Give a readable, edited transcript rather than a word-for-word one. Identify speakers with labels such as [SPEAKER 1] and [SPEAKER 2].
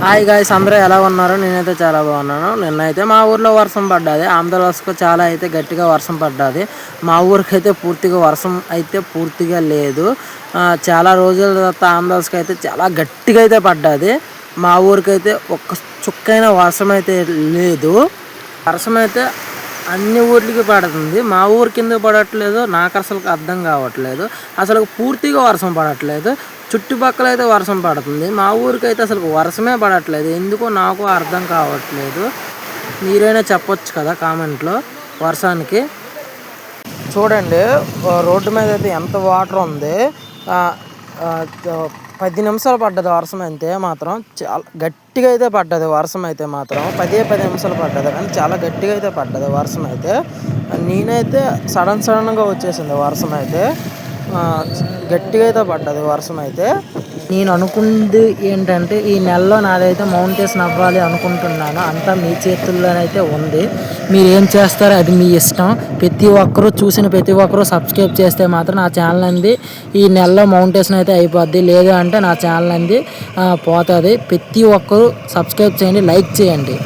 [SPEAKER 1] Hi guys, అందరూ ఎలా ఉన్నారు? నేనైతే చాలా బాగున్నాను. నిన్నైతే మా ఊర్లో వర్షం పడ్డది. ఆంధ్రప్రదేశ్కు చాలా అయితే గట్టిగా వర్షం పడ్డది. మా ఊరికైతే పూర్తిగా వర్షం అయితే పూర్తిగా లేదు. చాలా రోజుల తర్వాత ఆంధ్రప్రదేశ్కి అయితే చాలా గట్టిగా అయితే పడ్డది. మా ఊరికైతే ఒక్క చుక్కైన వర్షం అయితే లేదు. వర్షం అయితే అన్ని ఊర్లకి పడుతుంది. మా ఊరి కింద పడట్లేదు, నాకు అసలు అర్థం కావట్లేదు. అసలు పూర్తిగా వర్షం పడట్లేదు. చుట్టుపక్కల అయితే వర్షం పడుతుంది. మా ఊరికి అయితే అసలు వర్షమే పడట్లేదు. ఎందుకో నాకు అర్థం కావట్లేదు. మీరైనా చెప్పొచ్చు కదా కామెంట్లో వర్షానికి. చూడండి, రోడ్డు మీద అయితే ఎంత వాటర్ ఉంది. 10 నిమిషాలు పడ్డది వర్షం అయితే మాత్రం. చాలా గట్టిగా అయితే పడ్డది వర్షం అయితే మాత్రం. 10 నిమిషాలు పడ్డది, కానీ చాలా గట్టిగా అయితే పడ్డది వర్షం అయితే. నేనైతే సడన్గా వచ్చేసింది వర్షం అయితే. గట్టిగా అయితే పడ్డది వర్షం అయితే. నేను అనుకుంది ఏంటంటే, ఈ నెలలో నాదైతే మౌంటేషన్ అవ్వాలి అనుకుంటున్నాను. అంతా మీ చేతుల్లోనైతే ఉంది. మీరు ఏం చేస్తారో అది మీ ఇష్టం. ప్రతి ఒక్కరూ సబ్స్క్రైబ్ చేస్తే మాత్రం నా ఛానల్ అంది ఈ నెలలో మౌంటేషన్ అయితే అయిపోద్ది. లేదు అంటే నా ఛానల్ అంది పోతుంది. ప్రతి ఒక్కరూ సబ్స్క్రైబ్ చేయండి, లైక్ చేయండి.